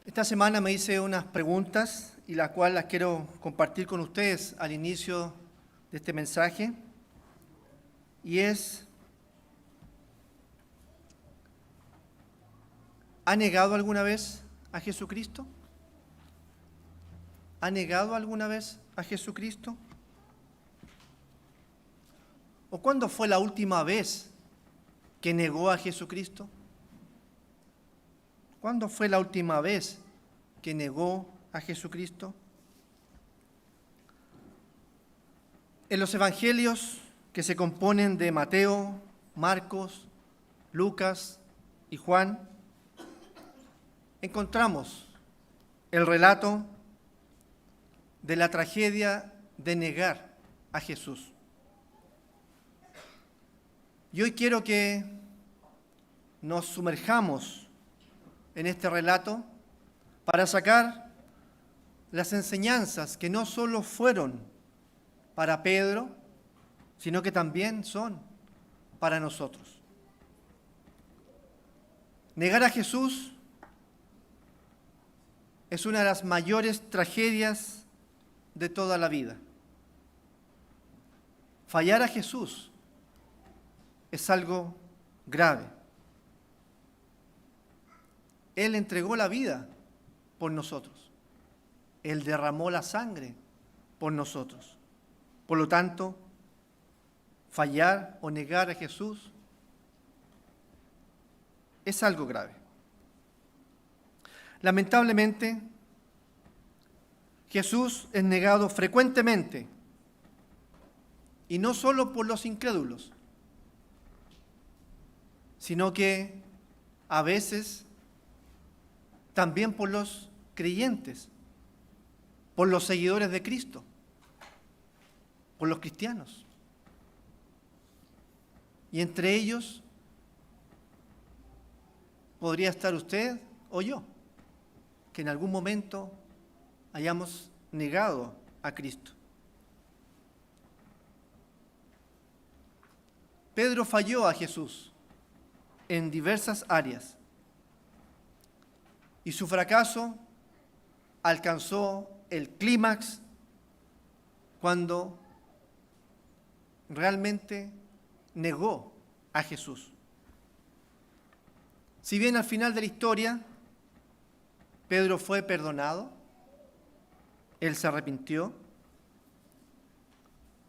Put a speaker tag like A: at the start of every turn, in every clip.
A: Esta semana me hice unas preguntas y las cuales las quiero compartir con ustedes al inicio de este mensaje. Y es, ¿ha negado alguna vez a Jesucristo? ¿Ha negado alguna vez a Jesucristo? ¿O cuándo fue la última vez que negó a Jesucristo? ¿Cuándo fue la última vez que negó a Jesucristo? En los evangelios que se componen de Mateo, Marcos, Lucas y Juan, encontramos el relato de la tragedia de negar a Jesús. Y hoy quiero que nos sumerjamos en este relato para sacar las enseñanzas que no solo fueron para Pedro, sino que también son para nosotros. Negar a Jesús es una de las mayores tragedias de toda la vida. Fallar a Jesús es algo grave. Él entregó la vida por nosotros. Él derramó la sangre por nosotros. Por lo tanto, fallar o negar a Jesús es algo grave. Lamentablemente, Jesús es negado frecuentemente, y no solo por los incrédulos, sino que a veces también por los creyentes, por los seguidores de Cristo, por los cristianos. Y entre ellos podría estar usted o yo, que en algún momento hayamos negado a Cristo. Pedro falló a Jesús en diversas áreas, y su fracaso alcanzó el clímax cuando realmente negó a Jesús. Si bien al final de la historia Pedro fue perdonado, él se arrepintió,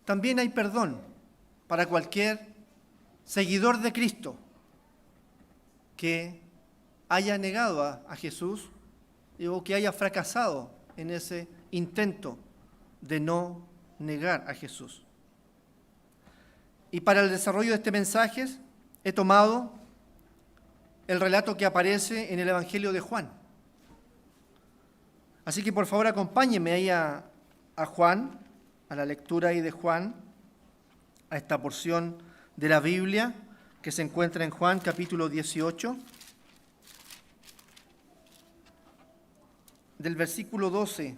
A: también hay perdón para cualquier seguidor de Cristo que haya negado a Jesús o que haya fracasado en ese intento de no negar a Jesús. Y para el desarrollo de este mensaje he tomado el relato que aparece en el Evangelio de Juan. Así que por favor acompáñenme ahí a Juan, a la lectura ahí de Juan, a esta porción de la Biblia que se encuentra en Juan capítulo 18, del versículo 12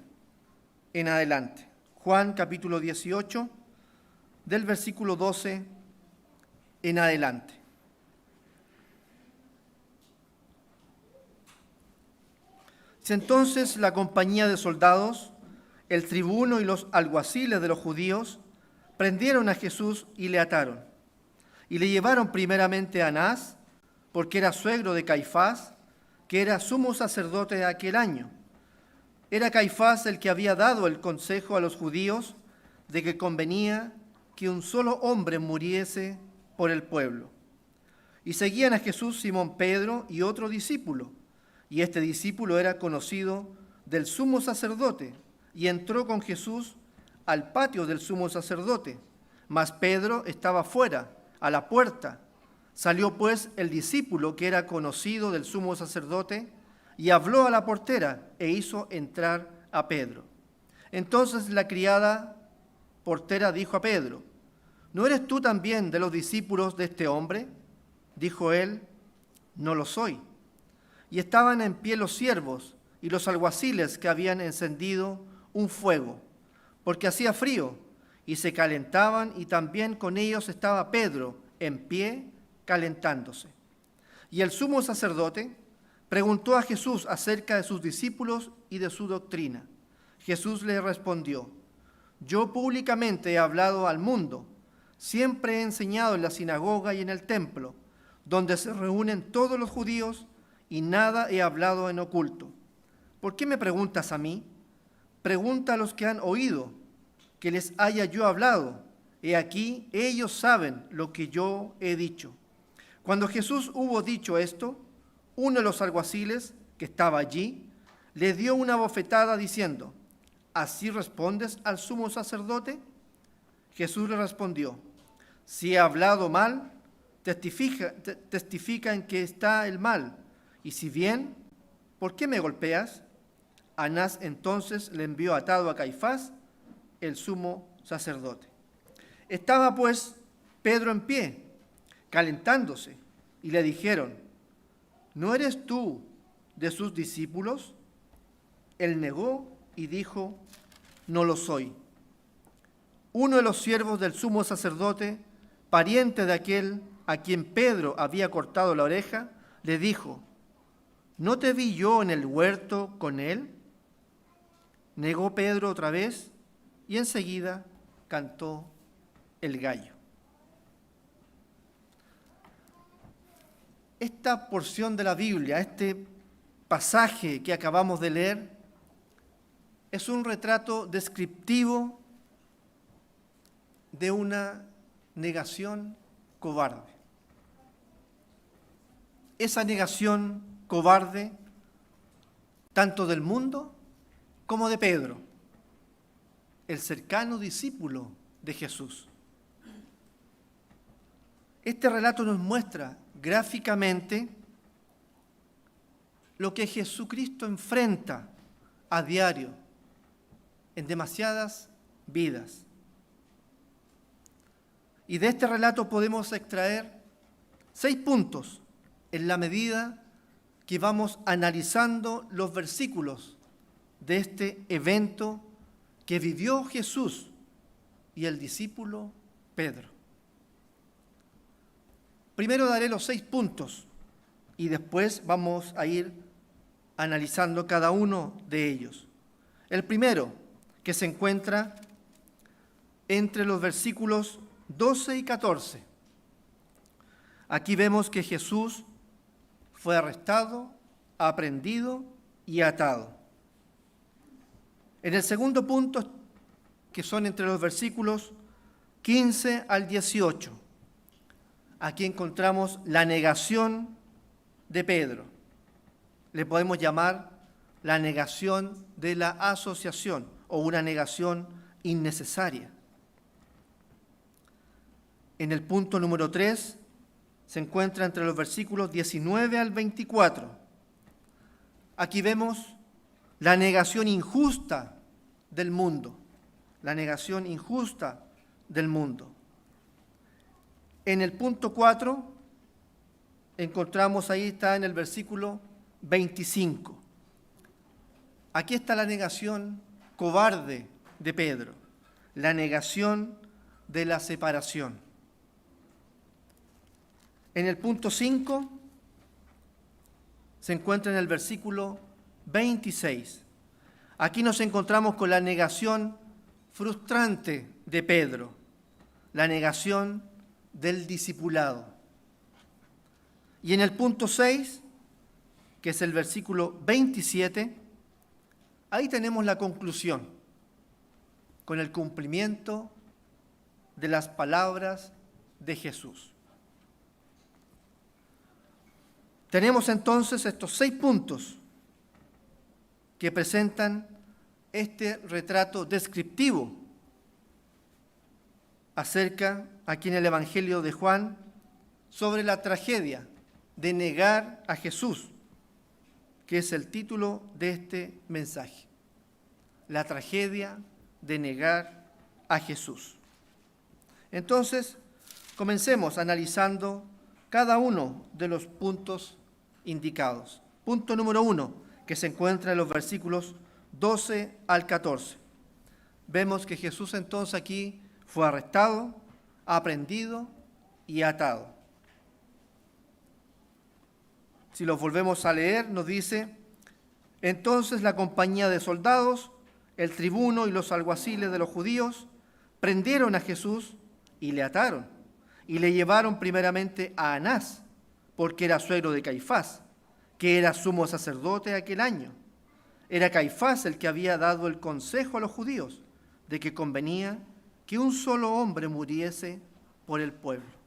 A: en adelante. Juan capítulo 18, del versículo 12 en adelante. Entonces la compañía de soldados, el tribuno y los alguaciles de los judíos prendieron a Jesús y le ataron. Y le llevaron primeramente a Anás, porque era suegro de Caifás, que era sumo sacerdote de aquel año. Era Caifás el que había dado el consejo a los judíos de que convenía que un solo hombre muriese por el pueblo. Y seguían a Jesús Simón Pedro y otro discípulo, y este discípulo era conocido del sumo sacerdote, y entró con Jesús al patio del sumo sacerdote, mas Pedro estaba fuera, a la puerta. Salió pues el discípulo que era conocido del sumo sacerdote, y habló a la portera e hizo entrar a Pedro. Entonces la criada portera dijo a Pedro: ¿no eres tú también de los discípulos de este hombre? Dijo él: no lo soy. Y estaban en pie los siervos y los alguaciles que habían encendido un fuego, porque hacía frío, y se calentaban, y también con ellos estaba Pedro en pie calentándose. Y el sumo sacerdote, preguntó a Jesús acerca de sus discípulos y de su doctrina. Jesús le respondió: yo públicamente he hablado al mundo, siempre he enseñado en la sinagoga y en el templo, donde se reúnen todos los judíos, y nada he hablado en oculto. ¿Por qué me preguntas a mí? Pregunta a los que han oído, que les haya yo hablado. He aquí, ellos saben lo que yo he dicho. Cuando Jesús hubo dicho esto, uno de los alguaciles que estaba allí le dio una bofetada diciendo: ¿así respondes al sumo sacerdote? Jesús le respondió: si he hablado mal, testifica en que está el mal, y si bien, ¿por qué me golpeas? Anás entonces le envió atado a Caifás, el sumo sacerdote. Estaba pues Pedro en pie, calentándose, y le dijeron: ¿no eres tú de sus discípulos? Él negó y dijo: no lo soy. Uno de los siervos del sumo sacerdote, pariente de aquel a quien Pedro había cortado la oreja, le dijo: ¿no te vi yo en el huerto con él? Negó Pedro otra vez y enseguida cantó el gallo. Esta porción de la Biblia, este pasaje que acabamos de leer, es un retrato descriptivo de una negación cobarde. Esa negación cobarde, tanto del mundo como de Pedro, el cercano discípulo de Jesús. Este relato nos muestra gráficamente lo que Jesucristo enfrenta a diario en demasiadas vidas. Y de este relato podemos extraer 6 puntos en la medida que vamos analizando los versículos de este evento que vivió Jesús y el discípulo Pedro. Primero daré los 6 puntos y después vamos a ir analizando cada uno de ellos. El primero, que se encuentra entre los versículos 12 y 14. Aquí vemos que Jesús fue arrestado, aprehendido y atado. En el segundo punto, que son entre los versículos 15 al 18, aquí encontramos la negación de Pedro. Le podemos llamar la negación de la asociación o una negación innecesaria. En el punto número 3 se encuentra entre los versículos 19 al 24. Aquí vemos la negación injusta del mundo, la negación injusta del mundo. En el punto 4 encontramos, ahí está en el versículo 25. Aquí está la negación cobarde de Pedro, la negación de la separación. En el punto 5 se encuentra en el versículo 26. Aquí nos encontramos con la negación frustrante de Pedro, la negación del discipulado. Y en el punto 6, que es el versículo 27, ahí tenemos la conclusión, con el cumplimiento de las palabras de Jesús. Tenemos entonces estos 6 puntos que presentan este retrato descriptivo acerca, aquí en el Evangelio de Juan, sobre la tragedia de negar a Jesús, que es el título de este mensaje. La tragedia de negar a Jesús. Entonces, comencemos analizando cada uno de los puntos indicados. Punto número 1, que se encuentra en los versículos 12 al 14. Vemos que Jesús entonces aquí fue arrestado, aprehendido y atado. Si los volvemos a leer, nos dice: entonces la compañía de soldados, el tribuno y los alguaciles de los judíos prendieron a Jesús y le ataron, y le llevaron primeramente a Anás, porque era suegro de Caifás, que era sumo sacerdote aquel año. Era Caifás el que había dado el consejo a los judíos de que convenía que un solo hombre muriese por el pueblo.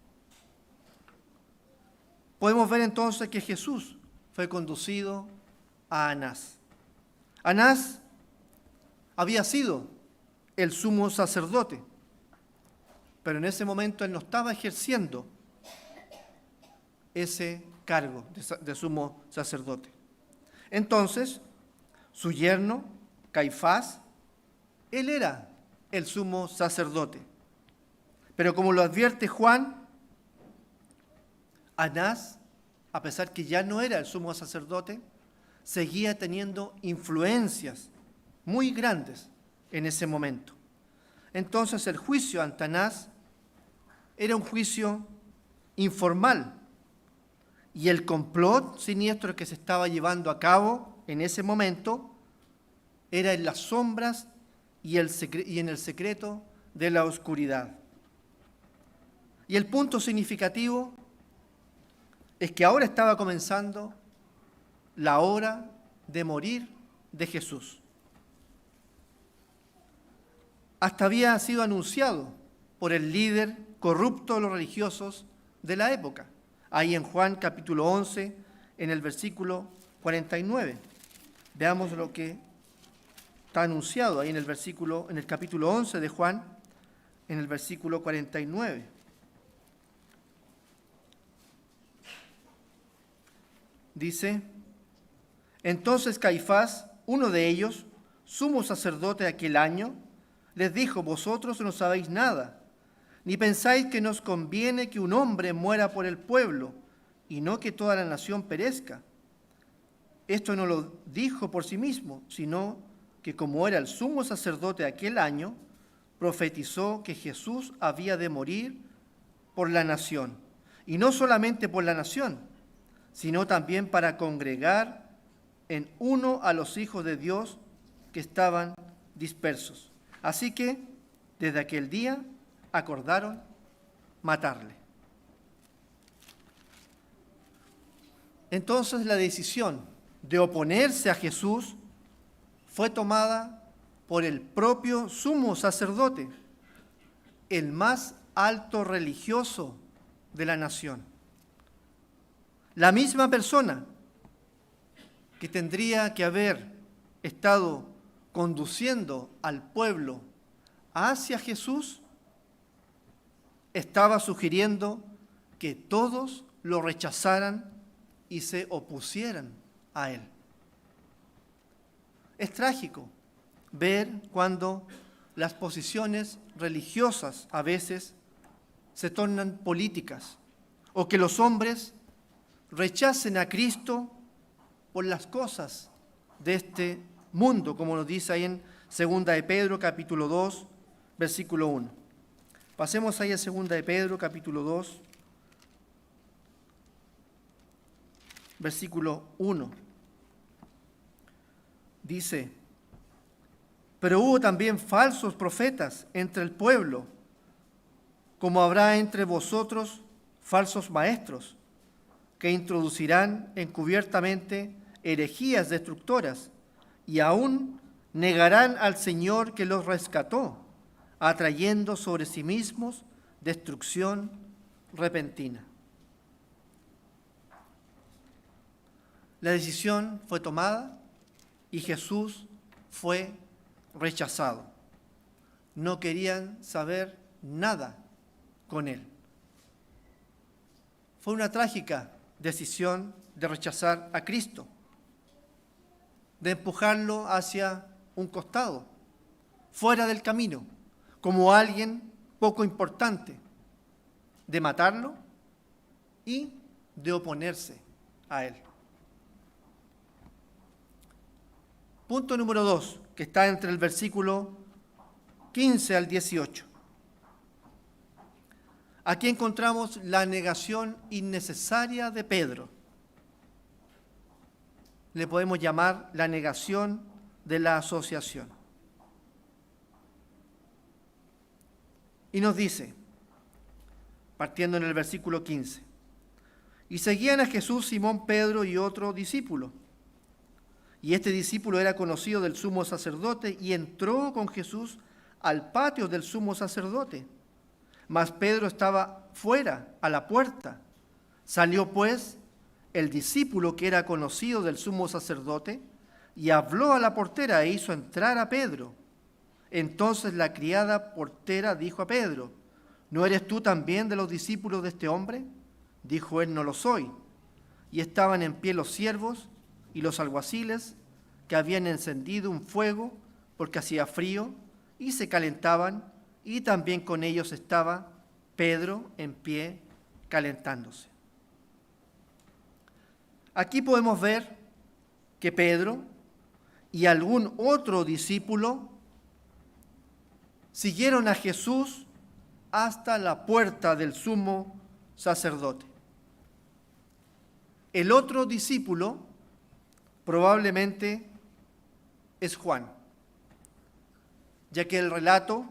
A: Podemos ver entonces que Jesús fue conducido a Anás. Anás había sido el sumo sacerdote, pero en ese momento él no estaba ejerciendo ese cargo de sumo sacerdote. Entonces, su yerno, Caifás, él era el sumo sacerdote. Pero como lo advierte Juan, Anás, a pesar que ya no era el sumo sacerdote, seguía teniendo influencias muy grandes en ese momento. Entonces el juicio ante Anás era un juicio informal, y el complot siniestro que se estaba llevando a cabo en ese momento era en las sombras y en el secreto de la oscuridad. Y el punto significativo es que ahora estaba comenzando la hora de morir de Jesús. Hasta había sido anunciado por el líder corrupto de los religiosos de la época, ahí en Juan capítulo 11, en el versículo 49. Veamos lo que está anunciado ahí en el capítulo 11 de Juan, en el versículo 49. Dice: entonces Caifás, uno de ellos, sumo sacerdote de aquel año, les dijo: vosotros no sabéis nada, ni pensáis que nos conviene que un hombre muera por el pueblo, y no que toda la nación perezca. Esto no lo dijo por sí mismo, sino que como era el sumo sacerdote de aquel año, profetizó que Jesús había de morir por la nación, y no solamente por la nación, sino también para congregar en uno a los hijos de Dios que estaban dispersos. Así que desde aquel día acordaron matarle. Entonces la decisión de oponerse a Jesús fue tomada por el propio sumo sacerdote, el más alto religioso de la nación. La misma persona que tendría que haber estado conduciendo al pueblo hacia Jesús, estaba sugiriendo que todos lo rechazaran y se opusieran a él. Es trágico ver cuando las posiciones religiosas a veces se tornan políticas, o que los hombres rechacen a Cristo por las cosas de este mundo, como nos dice ahí en 2 de Pedro, capítulo 2, versículo 1. Pasemos ahí a 2 de Pedro, capítulo 2, versículo 1. Dice: pero hubo también falsos profetas entre el pueblo, como habrá entre vosotros falsos maestros, que introducirán encubiertamente herejías destructoras, y aún negarán al Señor que los rescató, atrayendo sobre sí mismos destrucción repentina. La decisión fue tomada y Jesús fue rechazado. No querían saber nada con él. Fue una trágica decisión de rechazar a Cristo, de empujarlo hacia un costado, fuera del camino, como alguien poco importante, de matarlo y de oponerse a él. Punto número 2, que está entre el versículo 15 al 18. Aquí encontramos la negación innecesaria de Pedro. le podemos llamar la negación de la asociación. Y nos dice, partiendo en el versículo 15, y seguían a Jesús Simón, Pedro y otro discípulo. Y este discípulo era conocido del sumo sacerdote y entró con Jesús al patio del sumo sacerdote. Mas Pedro estaba fuera, a la puerta. Salió pues el discípulo que era conocido del sumo sacerdote y habló a la portera e hizo entrar a Pedro. Entonces la criada portera dijo a Pedro, ¿no eres tú también de los discípulos de este hombre? Dijo él, no lo soy. Y estaban en pie los siervos y los alguaciles que habían encendido un fuego porque hacía frío y se calentaban, y también con ellos estaba Pedro en pie calentándose. Aquí podemos ver que Pedro y algún otro discípulo siguieron a Jesús hasta la puerta del sumo sacerdote. El otro discípulo probablemente es Juan, ya que el relato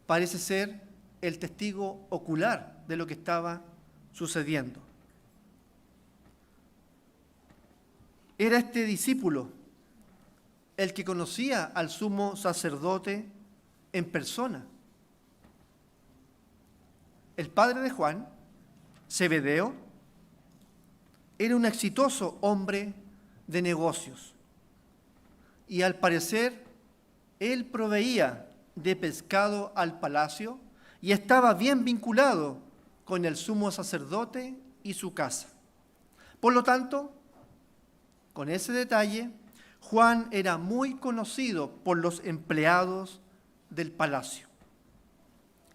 A: parece ser el testigo ocular de lo que estaba sucediendo. Era este discípulo el que conocía al sumo sacerdote en persona. El padre de Juan, Zebedeo, era un exitoso hombre de negocios y al parecer él proveía de pescado al palacio y estaba bien vinculado con el sumo sacerdote y su casa. Por lo tanto, con ese detalle, Juan era muy conocido por los empleados del palacio.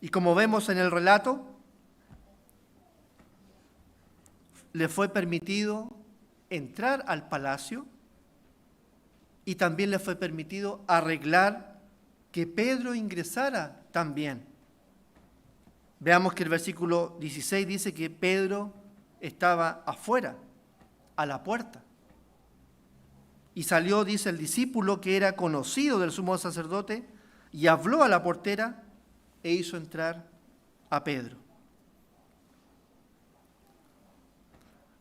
A: Y como vemos en el relato, le fue permitido entrar al palacio y también le fue permitido arreglar que Pedro ingresara también. Veamos que el versículo 16 dice que Pedro estaba afuera, a la puerta. Y salió, dice el discípulo, que era conocido del sumo sacerdote, y habló a la portera e hizo entrar a Pedro.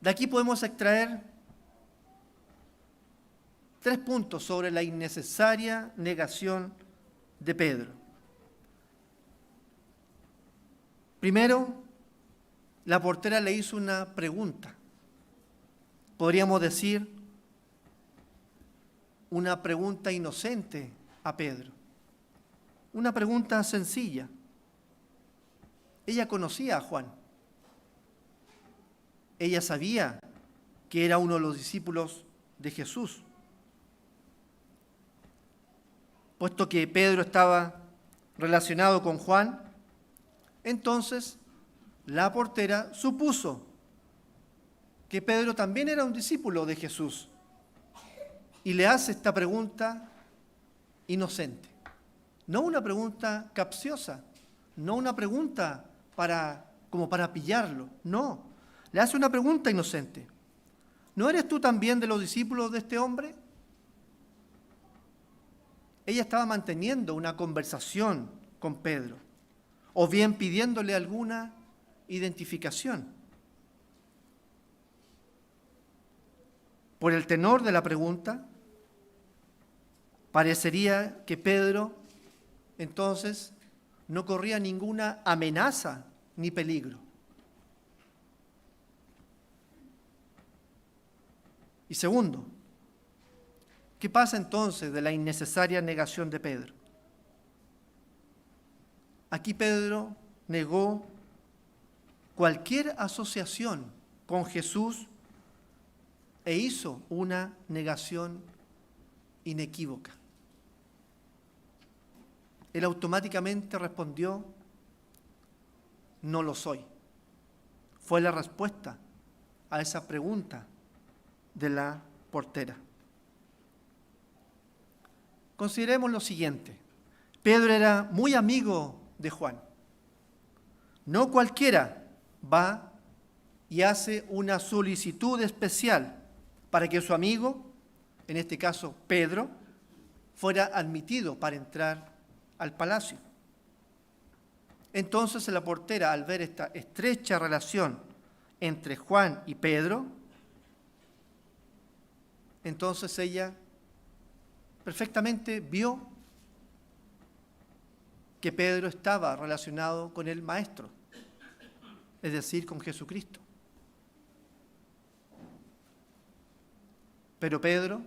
A: De aquí podemos extraer 3 puntos sobre la innecesaria negación de Pedro. Primero, la portera le hizo una pregunta. Podríamos decir, una pregunta inocente a Pedro. Una pregunta sencilla. Ella conocía a Juan. Ella sabía que era uno de los discípulos de Jesús. Puesto que Pedro estaba relacionado con Juan, entonces la portera supuso que Pedro también era un discípulo de Jesús y le hace esta pregunta inocente. No una pregunta capciosa, no una pregunta como para pillarlo, no. Le hace una pregunta inocente. ¿No eres tú también de los discípulos de este hombre? Ella estaba manteniendo una conversación con Pedro, o bien pidiéndole alguna identificación. Por el tenor de la pregunta, parecería que Pedro entonces no corría ninguna amenaza ni peligro. Y segundo, ¿qué pasa entonces de la innecesaria negación de Pedro? Aquí Pedro negó cualquier asociación con Jesús e hizo una negación inequívoca. Él automáticamente respondió, no lo soy. Fue la respuesta a esa pregunta de la portera. Consideremos lo siguiente. Pedro era muy amigo de Juan. No cualquiera va y hace una solicitud especial para que su amigo, en este caso Pedro, fuera admitido para entrar al palacio. Entonces la portera, al ver esta estrecha relación entre Juan y Pedro, entonces ella perfectamente vio que Pedro estaba relacionado con el Maestro, es decir, con Jesucristo. Pero Pedro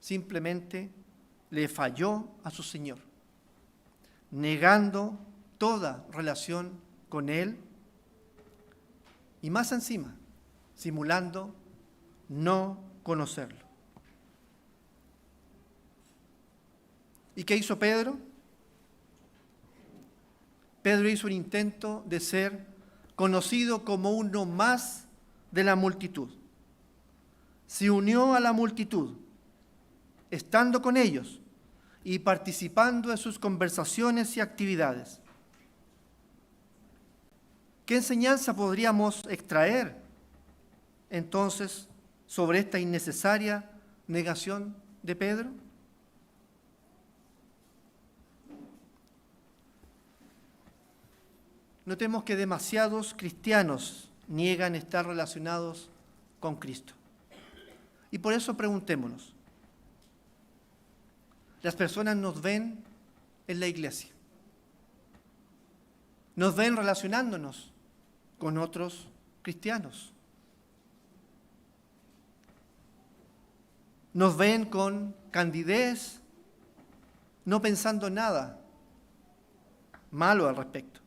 A: simplemente le falló a su Señor, negando toda relación con Él y más encima, simulando no conocerlo. ¿Y qué hizo Pedro? Pedro hizo un intento de ser conocido como uno más de la multitud. Se unió a la multitud, estando con ellos y participando de sus conversaciones y actividades. ¿Qué enseñanza podríamos extraer entonces sobre esta innecesaria negación de Pedro? Notemos que demasiados cristianos niegan estar relacionados con Cristo. Y por eso preguntémonos, las personas nos ven en la iglesia, nos ven relacionándonos con otros cristianos, nos ven con candidez, no pensando nada malo al respecto.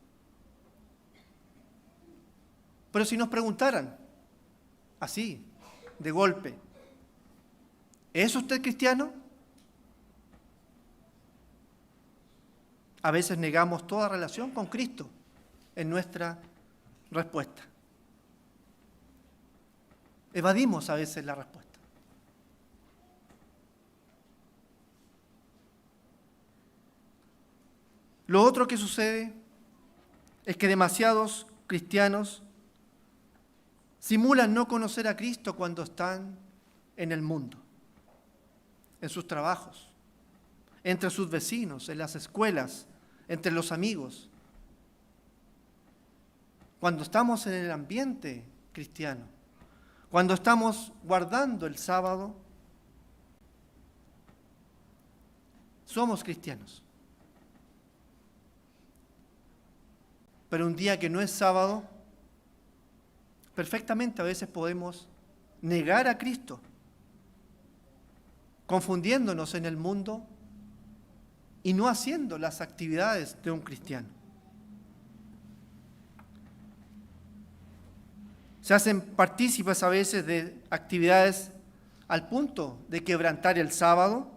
A: Pero si nos preguntaran, así, de golpe, ¿es usted cristiano? A veces negamos toda relación con Cristo en nuestra respuesta. Evadimos a veces la respuesta. Lo otro que sucede es que demasiados cristianos simulan no conocer a Cristo cuando están en el mundo, en sus trabajos, entre sus vecinos, en las escuelas, entre los amigos. Cuando estamos en el ambiente cristiano, cuando estamos guardando el sábado, somos cristianos. Pero un día que no es sábado, perfectamente a veces podemos negar a Cristo, confundiéndonos en el mundo y no haciendo las actividades de un cristiano. Se hacen partícipes a veces de actividades al punto de quebrantar el sábado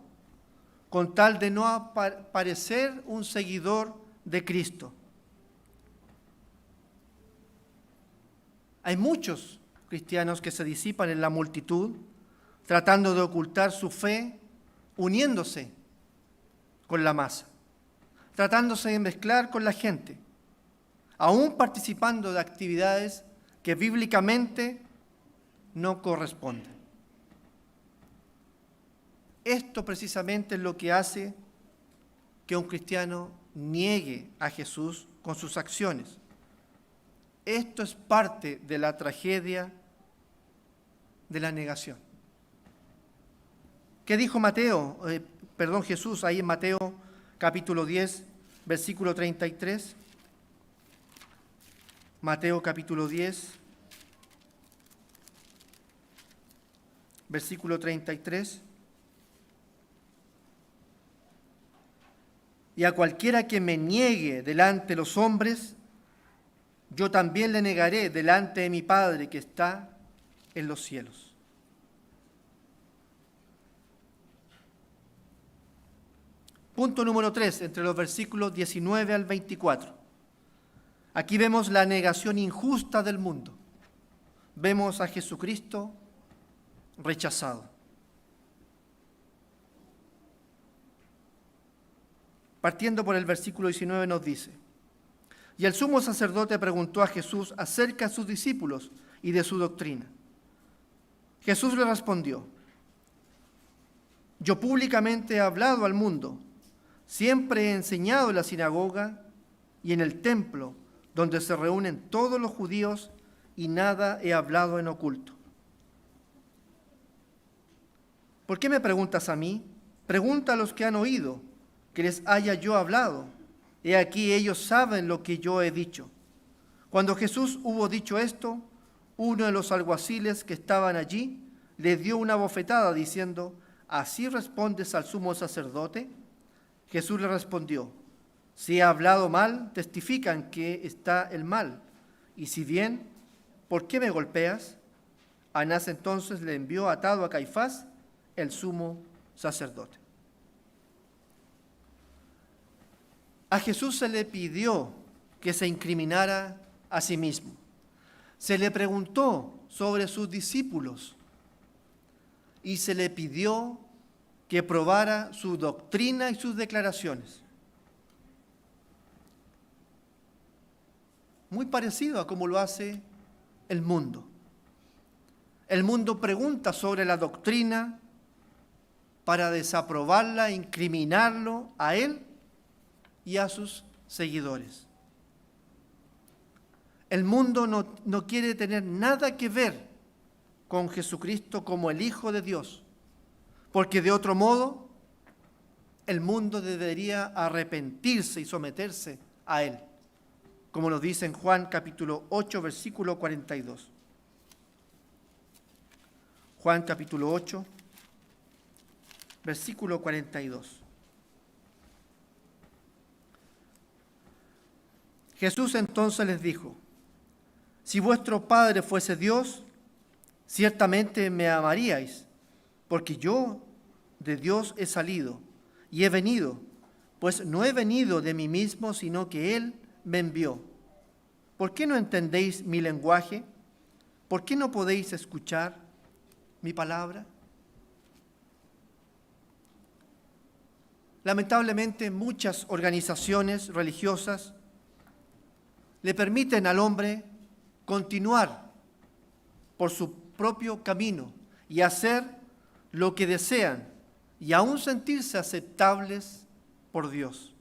A: con tal de no parecer un seguidor de Cristo. Hay muchos cristianos que se disipan en la multitud, tratando de ocultar su fe, uniéndose con la masa, tratándose de mezclar con la gente, aún participando de actividades que bíblicamente no corresponden. Esto precisamente es lo que hace que un cristiano niegue a Jesús con sus acciones. Esto es parte de la tragedia de la negación. ¿Qué dijo Jesús ahí en Mateo capítulo 10, versículo 33? Mateo capítulo 10, versículo 33. Y a cualquiera que me niegue delante de los hombres, yo también le negaré delante de mi Padre que está en los cielos. Punto número 3, entre los versículos 19 al 24. Aquí vemos la negación injusta del mundo. Vemos a Jesucristo rechazado. Partiendo por el versículo 19 nos dice: y el sumo sacerdote preguntó a Jesús acerca de sus discípulos y de su doctrina. Jesús le respondió: yo públicamente he hablado al mundo, siempre he enseñado en la sinagoga y en el templo, donde se reúnen todos los judíos, y nada he hablado en oculto. ¿Por qué me preguntas a mí? Pregunta a los que han oído, que les haya yo hablado. He aquí ellos saben lo que yo he dicho. Cuando Jesús hubo dicho esto, uno de los alguaciles que estaban allí le dio una bofetada diciendo: ¿así respondes al sumo sacerdote? Jesús le respondió: si he hablado mal, testifican que está el mal. Y si bien, ¿por qué me golpeas? Anás entonces le envió atado a Caifás, el sumo sacerdote. A Jesús se le pidió que se incriminara a sí mismo. Se le preguntó sobre sus discípulos y se le pidió que probara su doctrina y sus declaraciones. Muy parecido a como lo hace el mundo. El mundo pregunta sobre la doctrina para desaprobarla, incriminarlo a él y a sus seguidores. El mundo no quiere tener nada que ver con Jesucristo como el Hijo de Dios, porque de otro modo el mundo debería arrepentirse y someterse a Él, como nos dice en Juan capítulo 8, versículo 42. Juan capítulo 8, versículo 42. Jesús entonces les dijo: si vuestro Padre fuese Dios, ciertamente me amaríais, porque yo de Dios he salido y he venido, pues no he venido de mí mismo, sino que Él me envió. ¿Por qué no entendéis mi lenguaje? ¿Por qué no podéis escuchar mi palabra? Lamentablemente, muchas organizaciones religiosas le permiten al hombre continuar por su propio camino y hacer lo que desean y aún sentirse aceptables por Dios.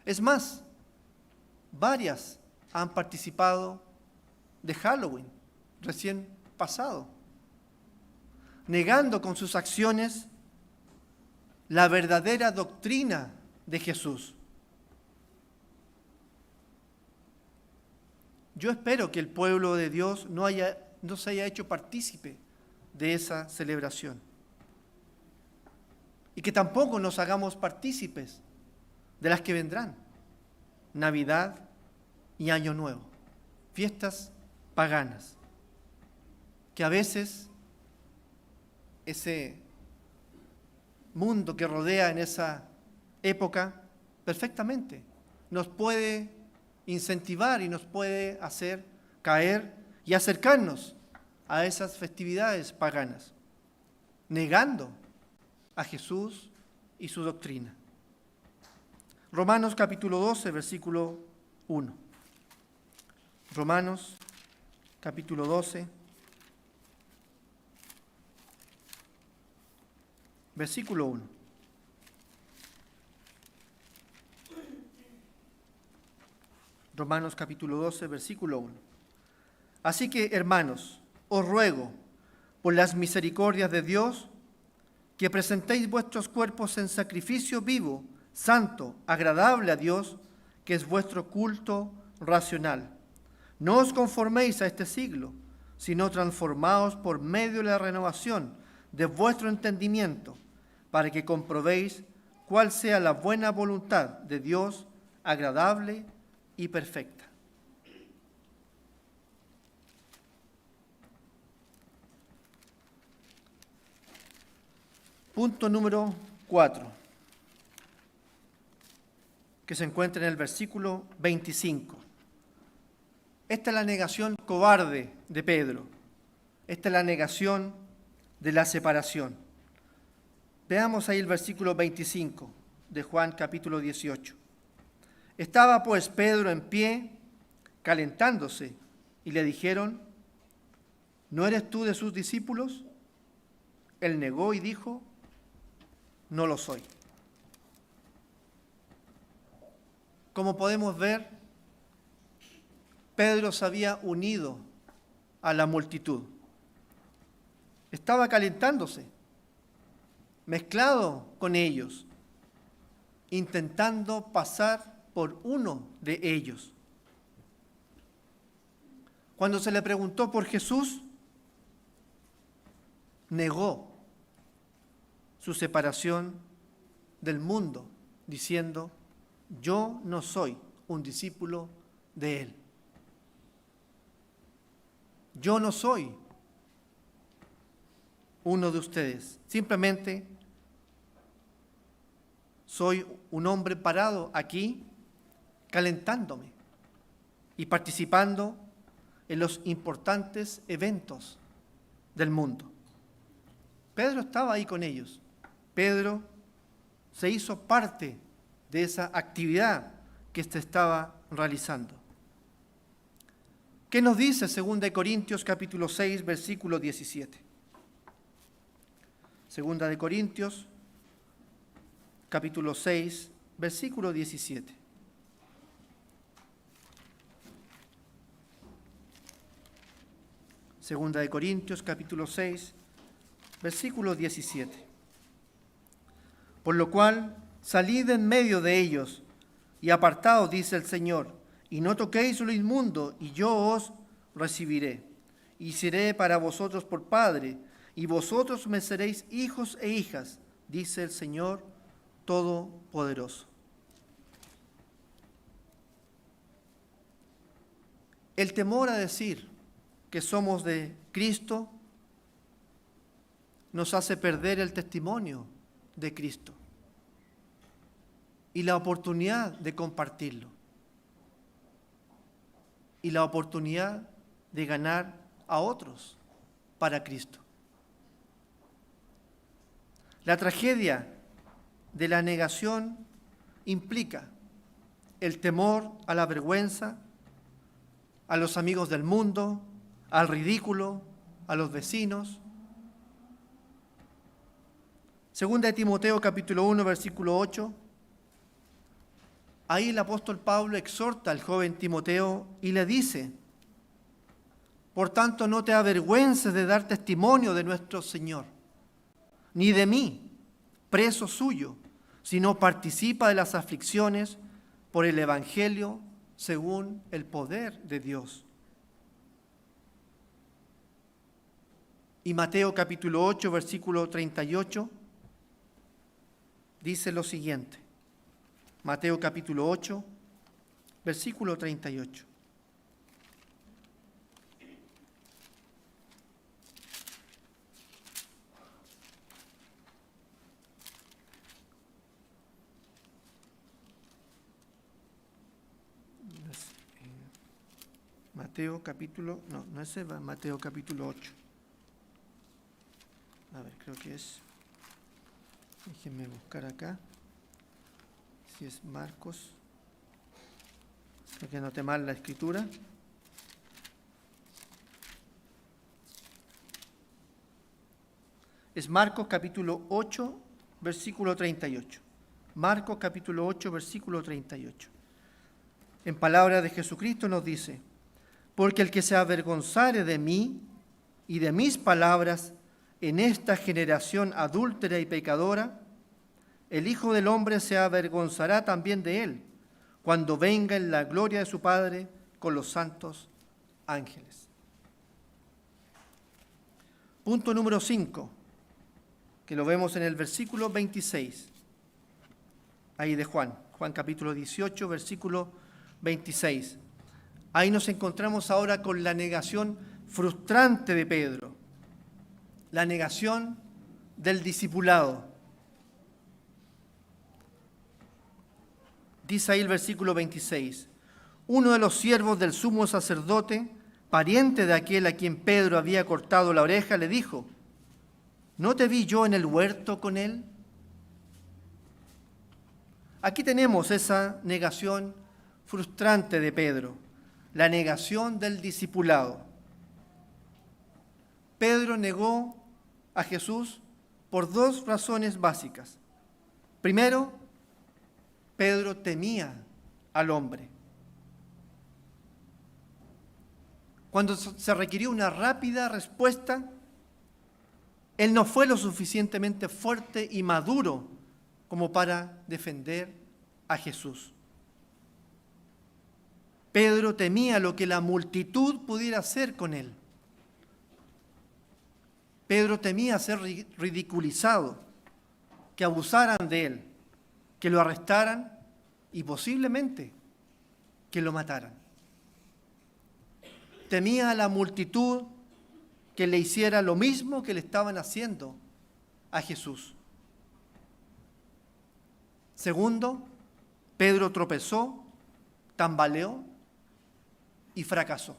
A: Es más, varias han participado de Halloween recién pasado, negando con sus acciones la verdadera doctrina de Jesús. Yo espero que el pueblo de Dios no se haya hecho partícipe de esa celebración y que tampoco nos hagamos partícipes de las que vendrán: Navidad y Año Nuevo, fiestas paganas, que a veces ese mundo que rodea en esa época perfectamente nos puede incentivar y nos puede hacer caer y acercarnos a esas festividades paganas, negando a Jesús y su doctrina. Romanos capítulo 12, versículo 1. Romanos capítulo 12, versículo 1. Romanos capítulo 12, versículo 1. Así que, hermanos, os ruego, por las misericordias de Dios, que presentéis vuestros cuerpos en sacrificio vivo, santo, agradable a Dios, que es vuestro culto racional. No os conforméis a este siglo, sino transformaos por medio de la renovación de vuestro entendimiento, para que comprobéis cuál sea la buena voluntad de Dios, agradable y perfecta. Punto número 4, que se encuentra en el versículo 25. Esta es la negación cobarde de Pedro. Esta es la negación de la separación. Veamos ahí el versículo 25 de Juan capítulo 18. Estaba pues Pedro en pie, calentándose, y le dijeron: ¿no eres tú de sus discípulos? Él negó y dijo, no lo soy. Como podemos ver, Pedro se había unido a la multitud. Estaba calentándose, mezclado con ellos, intentando pasar por uno de ellos. Cuando se le preguntó por Jesús, negó su separación del mundo, diciendo, yo no soy un discípulo de Él. Yo no soy uno de ustedes. Simplemente soy un hombre parado aquí, calentándome y participando en los importantes eventos del mundo. Pedro estaba ahí con ellos. Pedro se hizo parte de esa actividad que se estaba realizando. ¿Qué nos dice 2 Corintios capítulo 6, versículo 17? 2 Corintios capítulo 6, versículo 17. Segunda de Corintios capítulo 6, versículo 17. Por lo cual, salid en medio de ellos y apartaos, dice el Señor, y no toquéis lo inmundo, y yo os recibiré. Y seré para vosotros por Padre, y vosotros me seréis hijos e hijas, dice el Señor Todopoderoso. El temor a decir que somos de Cristo nos hace perder el testimonio de Cristo y la oportunidad de compartirlo y la oportunidad de ganar a otros para Cristo. La tragedia de la negación implica el temor a la vergüenza, a los amigos del mundo, al ridículo, a los vecinos. Segunda de Timoteo capítulo 1, versículo 8. Ahí el apóstol Pablo exhorta al joven Timoteo y le dice, por tanto no te avergüences de dar testimonio de nuestro Señor, ni de mí, preso suyo, sino participa de las aflicciones por el Evangelio según el poder de Dios. Y Mateo capítulo 8, versículo 38, dice lo siguiente. Mateo capítulo 8, versículo 38. Mateo capítulo, no es Mateo capítulo 8. A ver, creo que es, déjenme buscar acá, si es Marcos, creo que anoté mal la escritura. Es Marcos capítulo 8, versículo 38. Marcos capítulo 8, versículo 38. En palabra de Jesucristo nos dice, porque el que se avergonzare de mí y de mis palabras en esta generación adúltera y pecadora, el Hijo del Hombre se avergonzará también de él, cuando venga en la gloria de su Padre con los santos ángeles. Punto número 5, que lo vemos en el versículo 26, ahí de Juan capítulo 18, versículo 26. Ahí nos encontramos ahora con la negación frustrante de Pedro, la negación del discipulado. Dice ahí el versículo 26, uno de los siervos del sumo sacerdote, pariente de aquel a quien Pedro había cortado la oreja, le dijo, ¿no te vi yo en el huerto con él? Aquí tenemos esa negación frustrante de Pedro, la negación del discipulado. Pedro negó a Jesús por dos razones básicas. Primero, Pedro temía al hombre. Cuando se requirió una rápida respuesta, él no fue lo suficientemente fuerte y maduro como para defender a Jesús. Pedro temía lo que la multitud pudiera hacer con él. Pedro temía ser ridiculizado, que abusaran de él, que lo arrestaran y posiblemente que lo mataran. Temía a la multitud que le hiciera lo mismo que le estaban haciendo a Jesús. Segundo, Pedro tropezó, tambaleó y fracasó.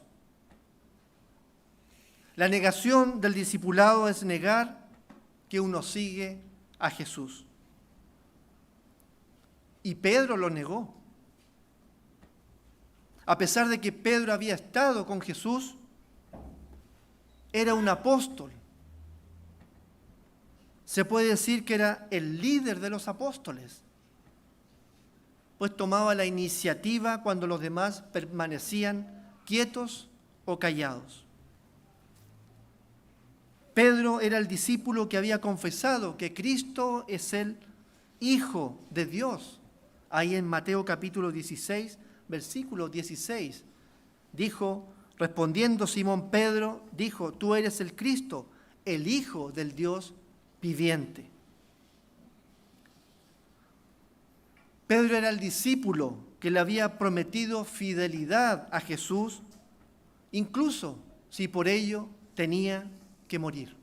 A: La negación del discipulado es negar que uno sigue a Jesús. Y Pedro lo negó. A pesar de que Pedro había estado con Jesús, era un apóstol. Se puede decir que era el líder de los apóstoles, pues tomaba la iniciativa cuando los demás permanecían quietos o callados. Pedro era el discípulo que había confesado que Cristo es el Hijo de Dios. Ahí en Mateo capítulo 16, versículo 16, dijo, respondiendo Simón Pedro, dijo, tú eres el Cristo, el Hijo del Dios viviente. Pedro era el discípulo que le había prometido fidelidad a Jesús, incluso si por ello tenía que morir.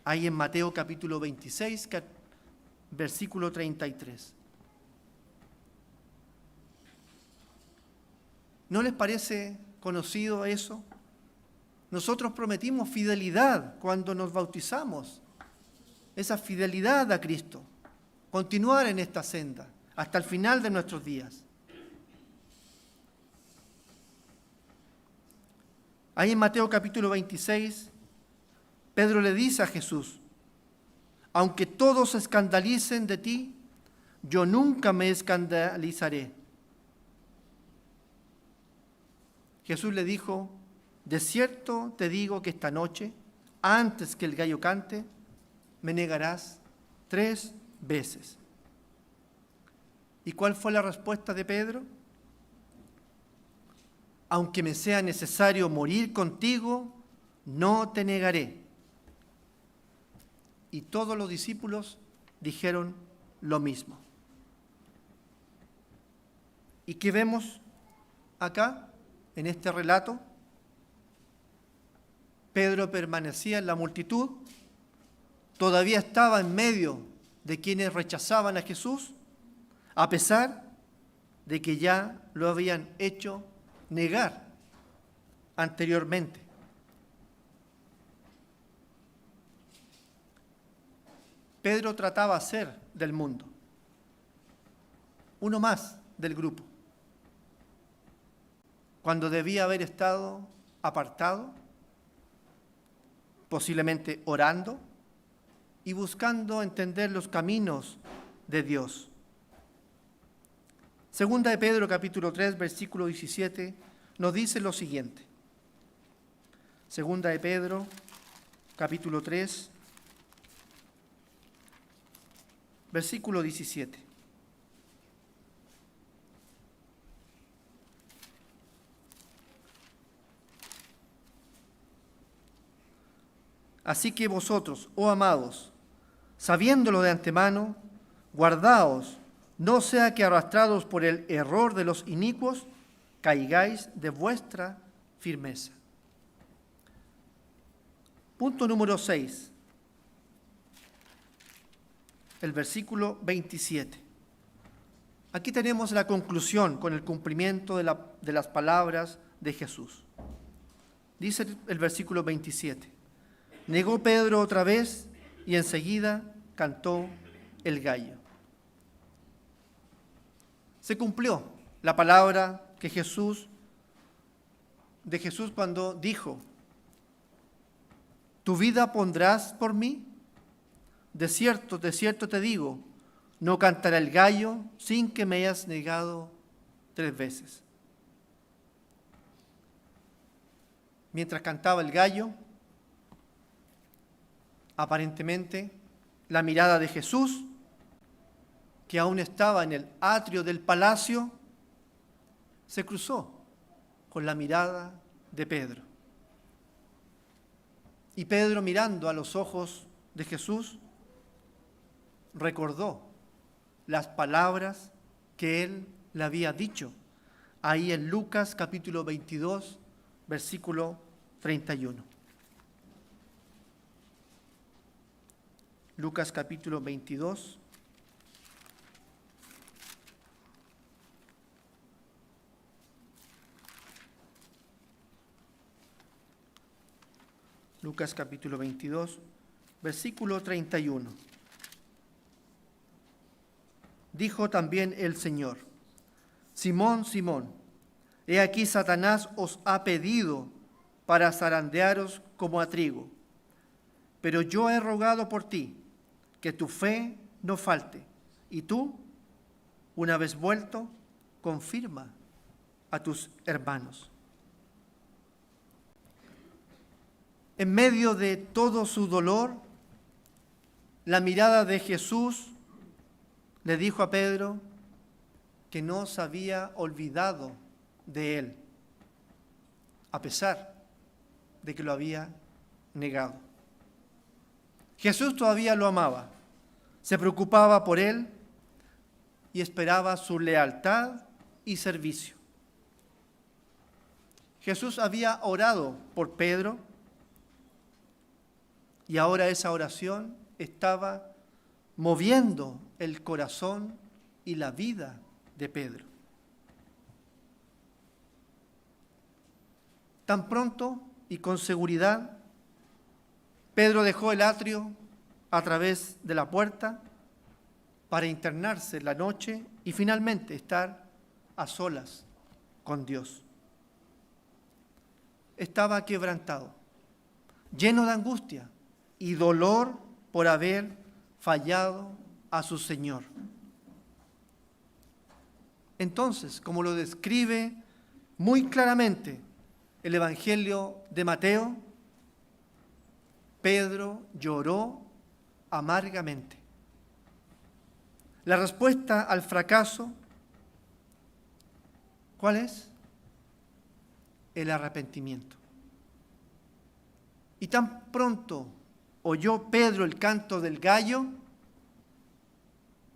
A: Ahí en Mateo capítulo 26, versículo 33. ¿No les parece conocido eso? Nosotros prometimos fidelidad cuando nos bautizamos, esa fidelidad a Cristo, continuar en esta senda hasta el final de nuestros días. Ahí en Mateo capítulo 26, Pedro le dice a Jesús, aunque todos se escandalicen de ti, yo nunca me escandalizaré. Jesús le dijo, de cierto te digo que esta noche, antes que el gallo cante, me negarás 3 veces. ¿Y cuál fue la respuesta de Pedro? Aunque me sea necesario morir contigo, no te negaré. Y todos los discípulos dijeron lo mismo. ¿Y qué vemos acá, en este relato? Pedro permanecía en la multitud, todavía estaba en medio de quienes rechazaban a Jesús, a pesar de que ya lo habían hecho negar anteriormente. Pedro trataba de ser del mundo, uno más del grupo, cuando debía haber estado apartado, posiblemente orando y buscando entender los caminos de Dios. Segunda de Pedro, capítulo 3, versículo 17, nos dice lo siguiente. Segunda de Pedro, capítulo 3, versículo 17. Así que vosotros, oh amados, sabiéndolo de antemano, guardaos, no sea que arrastrados por el error de los inicuos, caigáis de vuestra firmeza. Punto número 6. El versículo 27. Aquí tenemos la conclusión con el cumplimiento de las palabras de Jesús. Dice el versículo 27. Negó Pedro otra vez y enseguida cantó el gallo. Se cumplió la palabra de Jesús cuando dijo, ¿tu vida pondrás por mí? De cierto te digo, no cantará el gallo sin que me hayas negado 3 veces. Mientras cantaba el gallo, aparentemente la mirada de Jesús, que aún estaba en el atrio del palacio, se cruzó con la mirada de Pedro. Y Pedro, mirando a los ojos de Jesús, recordó las palabras que él le había dicho ahí en Lucas capítulo 22, versículo 31. Lucas capítulo 22. Lucas capítulo 22, versículo 31. Dijo también el Señor: Simón, Simón, he aquí Satanás os ha pedido para zarandearos como a trigo, pero yo he rogado por ti, que tu fe no falte, y tú, una vez vuelto, confirma a tus hermanos. En medio de todo su dolor, la mirada de Jesús le dijo a Pedro que no se había olvidado de él, a pesar de que lo había negado. Jesús todavía lo amaba, se preocupaba por él y esperaba su lealtad y servicio. Jesús había orado por Pedro y ahora esa oración estaba moviendo el corazón y la vida de Pedro. Tan pronto y con seguridad, Pedro dejó el atrio a través de la puerta para internarse la noche y finalmente estar a solas con Dios. Estaba quebrantado, lleno de angustia y dolor por haber fallado a su Señor. Entonces, como lo describe muy claramente el Evangelio de Mateo, Pedro lloró amargamente. La respuesta al fracaso, ¿cuál es? El arrepentimiento. Y tan pronto oyó Pedro el canto del gallo,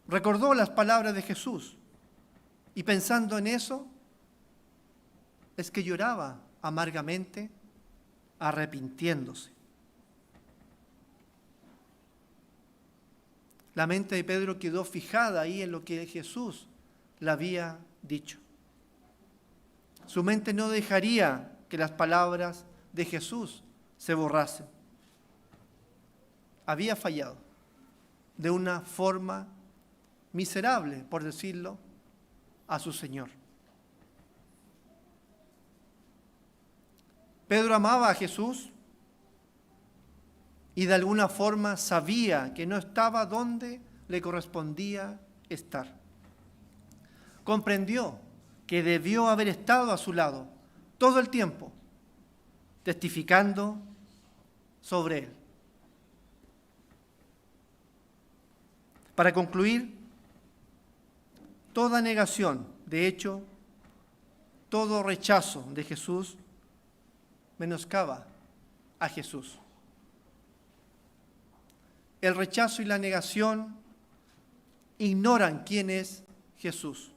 A: recordó las palabras de Jesús y pensando en eso, es que lloraba amargamente, arrepintiéndose. La mente de Pedro quedó fijada ahí en lo que Jesús le había dicho. Su mente no dejaría que las palabras de Jesús se borrasen. Había fallado de una forma miserable, por decirlo, a su Señor. Pedro amaba a Jesús y de alguna forma sabía que no estaba donde le correspondía estar. Comprendió que debió haber estado a su lado todo el tiempo, testificando sobre él. Para concluir, toda negación, de hecho, todo rechazo de Jesús menoscaba a Jesús. El rechazo y la negación ignoran quién es Jesús,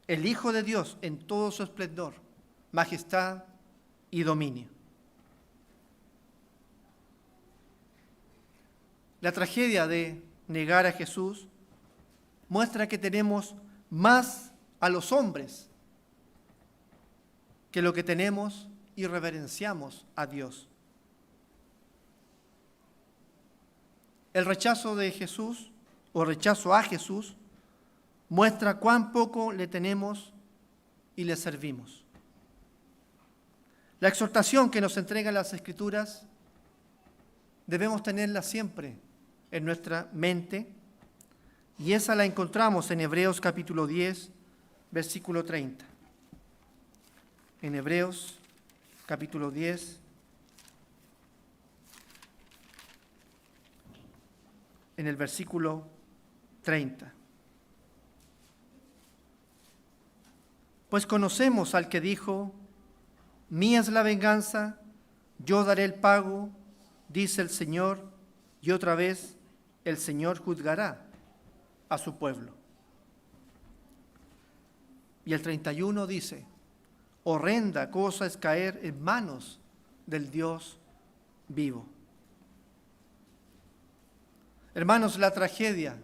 A: el Hijo de Dios en todo su esplendor, majestad y dominio. La tragedia de negar a Jesús muestra que tenemos más a los hombres que lo que tenemos y reverenciamos a Dios. El rechazo de Jesús o rechazo a Jesús muestra cuán poco le tenemos y le servimos. La exhortación que nos entregan las Escrituras debemos tenerla siempre en nuestra mente, y esa la encontramos en Hebreos capítulo 10, versículo 30. En Hebreos capítulo 10, en el versículo 30. Pues conocemos al que dijo: mía es la venganza, yo daré el pago, dice el Señor, y otra vez el Señor juzgará a su pueblo. Y el 31 dice: horrenda cosa es caer en manos del Dios vivo. Hermanos, la tragedia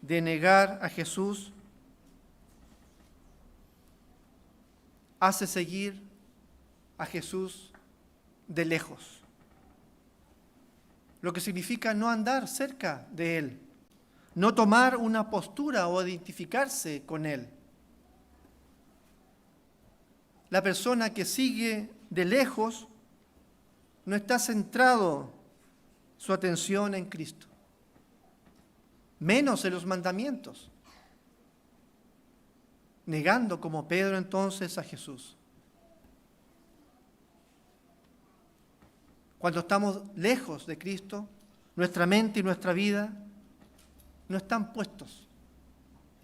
A: de negar a Jesús hace seguir a Jesús de lejos, lo que significa no andar cerca de Él, no tomar una postura o identificarse con Él. La persona que sigue de lejos no está centrado su atención en Cristo, menos en los mandamientos, negando como Pedro entonces a Jesús. Cuando estamos lejos de Cristo, nuestra mente y nuestra vida no están puestos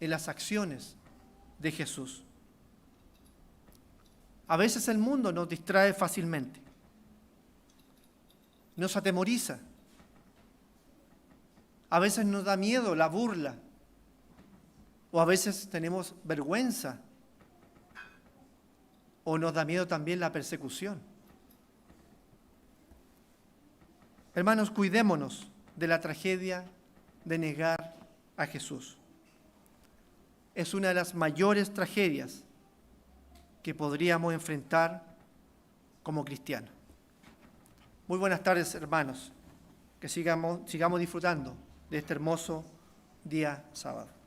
A: en las acciones de Jesús. A veces el mundo nos distrae fácilmente, nos atemoriza, a veces nos da miedo la burla, o a veces tenemos vergüenza, o nos da miedo también la persecución. Hermanos, cuidémonos de la tragedia de negar a Jesús. Es una de las mayores tragedias que podríamos enfrentar como cristianos. Muy buenas tardes, hermanos. Que sigamos disfrutando de este hermoso día sábado.